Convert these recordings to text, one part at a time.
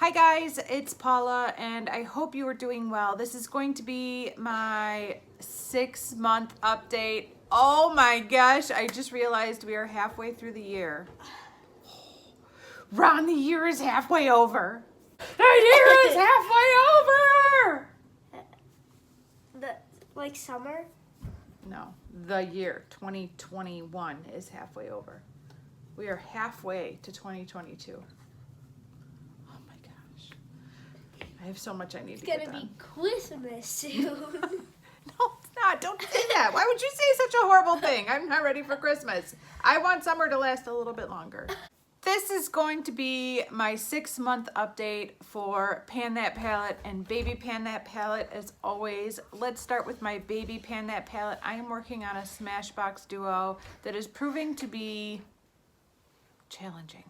Hi guys, it's Paula and I hope you are doing well. This is going to be my 6-month update. Oh my gosh, I just realized we are halfway through the year. Ron, the year is halfway over. The year is halfway over! Like summer? No, the year 2021 is halfway over. We are halfway to 2022. I have so much I need to get done. It's gonna be Christmas soon. No, it's not. Don't say that. Why would you say such a horrible thing? I'm not ready for Christmas. I want summer to last a little bit longer. This is going to be my 6-month update for Pan That Palette and Baby Pan That Palette as always. Let's start with my Baby Pan That Palette. I am working on a Smashbox duo that is proving to be challenging.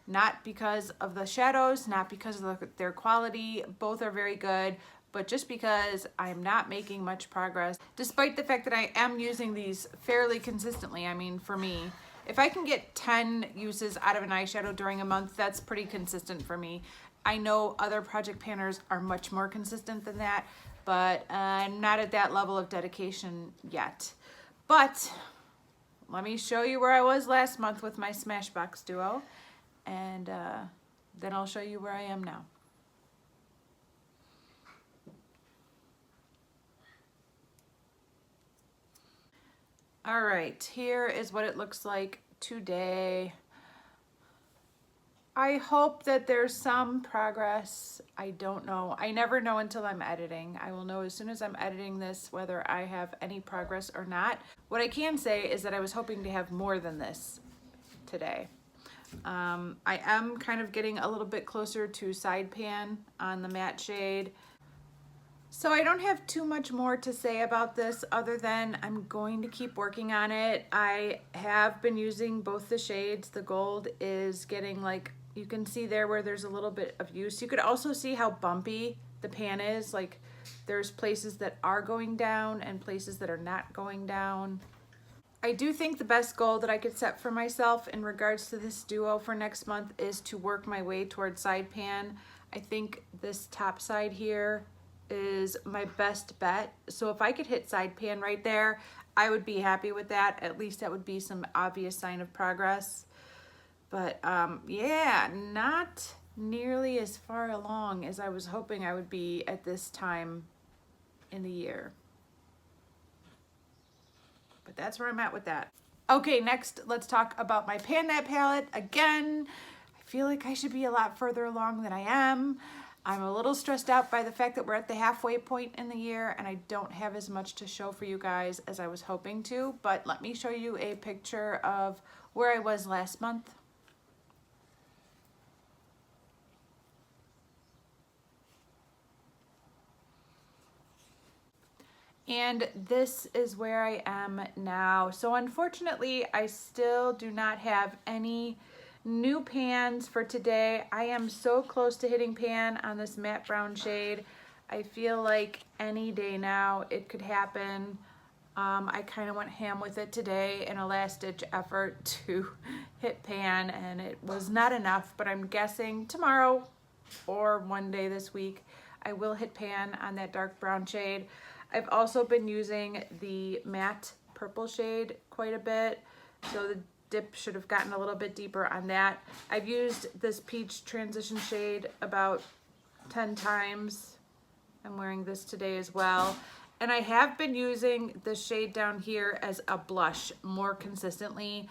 Not because of the shadows, not because of their quality, both are very good, but just because I'm not making much progress, despite the fact that I am using these fairly consistently. I mean, for me, if I can get 10 uses out of an eyeshadow during a month, that's pretty consistent for me. I know other project panners are much more consistent than that, but I'm not at that level of dedication yet. But let me show you where I was last month with my Smashbox duo. And then I'll show you where I am now. All right, here is what it looks like today. I hope that there's some progress. I don't know. I never know until I'm editing. I will know as soon as I'm editing this whether I have any progress or not. What I can say is that I was hoping to have more than this today. I am kind of getting a little bit closer to side pan on the matte shade. So I don't have too much more to say about this other than I'm going to keep working on it. I have been using both the shades. The gold is getting, like, you can see there where there's a little bit of use. You could also see how bumpy the pan is. Like, there's places that are going down and places that are not going down. I do think the best goal that I could set for myself in regards to this duo for next month is to work my way towards side pan. I think this top side here is my best bet. So if I could hit side pan right there, I would be happy with that. At least that would be some obvious sign of progress. But yeah, not nearly as far along as I was hoping I would be at this time in the year. But that's where I'm at with that. Okay, next let's talk about my Pan That palette. Again, I feel like I should be a lot further along than I am. I'm a little stressed out by the fact that we're at the halfway point in the year and I don't have as much to show for you guys as I was hoping to, but let me show you a picture of where I was last month. And this is where I am now. So unfortunately, I still do not have any new pans for today. I am so close to hitting pan on this matte brown shade. I feel like any day now it could happen. I kind of went ham with it today in a last-ditch effort to hit pan, and it was not enough, but I'm guessing tomorrow or one day this week I will hit pan on that dark brown shade. I've also been using the matte purple shade quite a bit, so the dip should have gotten a little bit deeper on that. I've used this peach transition shade about 10 times. I'm wearing this today as well. And I have been using the shade down here as a blush more consistently.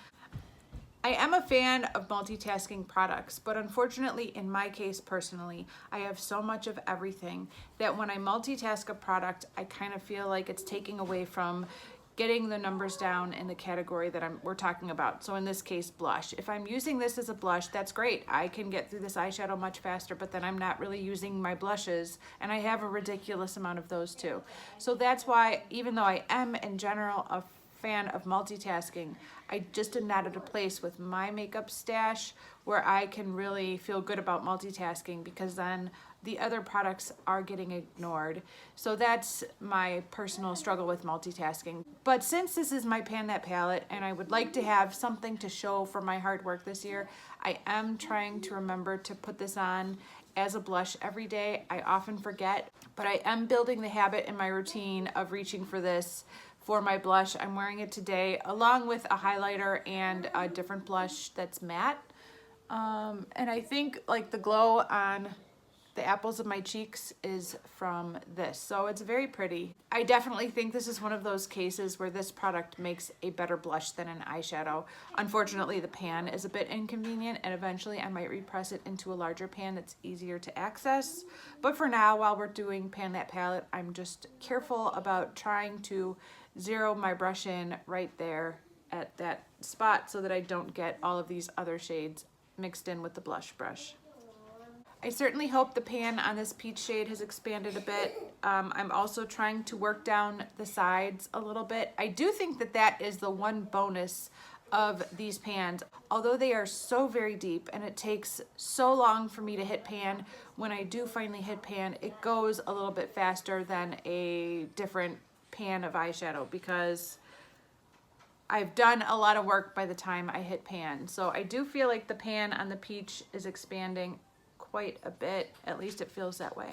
I am a fan of multitasking products, but unfortunately in my case personally, I have so much of everything that when I multitask a product, I kind of feel like it's taking away from getting the numbers down in the category that we're talking about. So in this case, blush. If I'm using this as a blush, that's great. I can get through this eyeshadow much faster, but then I'm not really using my blushes, and I have a ridiculous amount of those too. So that's why, even though I am in general a fan of multitasking, I just am not at a place with my makeup stash where I can really feel good about multitasking, because then the other products are getting ignored. So that's my personal struggle with multitasking. But since this is my Pan That palette and I would like to have something to show for my hard work this year, I am trying to remember to put this on as a blush every day. I often forget, but I am building the habit in my routine of reaching for this for my blush. I'm wearing it today along with a highlighter and a different blush that's matte. And I think like the glow on the apples of my cheeks is from this, so it's very pretty. I definitely think this is one of those cases where this product makes a better blush than an eyeshadow. Unfortunately, the pan is a bit inconvenient, and eventually I might repress it into a larger pan that's easier to access. But for now, while we're doing Pan That Palette, I'm just careful about trying to zero my brush in right there at that spot so that I don't get all of these other shades mixed in with the blush brush. I certainly hope the pan on this peach shade has expanded a bit. I'm also trying to work down the sides a little bit. I do think that that is the one bonus of these pans. Although they are so very deep and it takes so long for me to hit pan, when I do finally hit pan, it goes a little bit faster than a different pan of eyeshadow because I've done a lot of work by the time I hit pan. So I do feel like the pan on the peach is expanding quite a bit, at least it feels that way.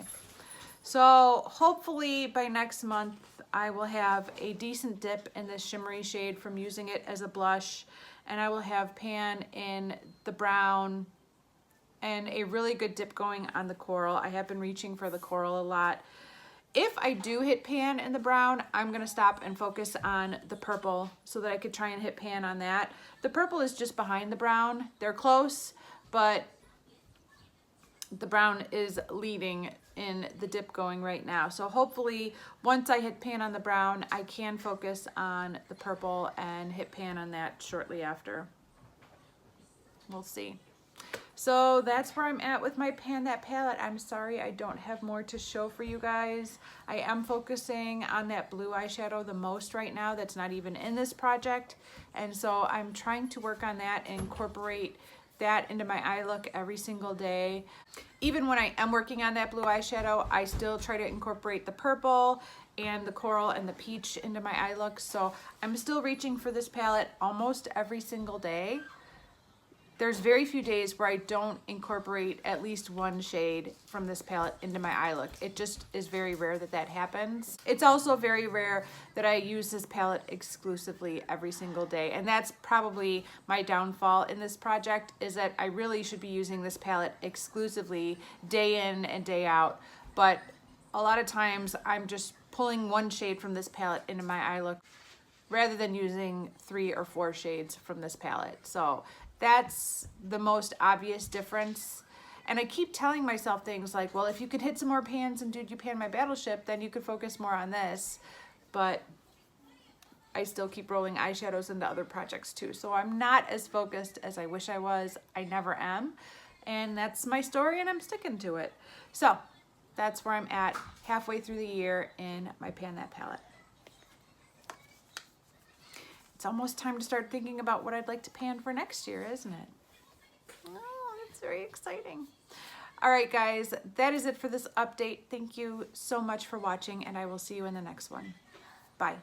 So hopefully by next month I will have a decent dip in this shimmery shade from using it as a blush, and I will have pan in the brown and a really good dip going on the coral. I have been reaching for the coral a lot. If I do hit pan in the brown, I'm gonna stop and focus on the purple so that I could try and hit pan on that. The purple is just behind the brown. They're close, but the brown is leading in the dip going right now. So hopefully once I hit pan on the brown, I can focus on the purple and hit pan on that shortly after. We'll see. So that's where I'm at with my Pan That palette. I'm sorry I don't have more to show for you guys. I am focusing on that blue eyeshadow the most right now that's not even in this project. And so I'm trying to work on that and incorporate that into my eye look every single day. Even when I am working on that blue eyeshadow, I still try to incorporate the purple and the coral and the peach into my eye look. So I'm still reaching for this palette almost every single day. There's very few days where I don't incorporate at least one shade from this palette into my eye look. It just is very rare that that happens. It's also very rare that I use this palette exclusively every single day. And that's probably my downfall in this project, is that I really should be using this palette exclusively day in and day out. But a lot of times I'm just pulling one shade from this palette into my eye look rather than using 3 or 4 shades from this palette. So that's the most obvious difference. And I keep telling myself things like, well, if you could hit some more pans and Did You Pan My Battleship, then you could focus more on this. But I still keep rolling eyeshadows into other projects too. So I'm not as focused as I wish I was. I never am. And that's my story and I'm sticking to it. So that's where I'm at halfway through the year in my Pan That palette. It's almost time to start thinking about what I'd like to pan for next year, isn't it? Oh, that's very exciting. All right, guys, that is it for this update. Thank you so much for watching, and I will see you in the next one. Bye.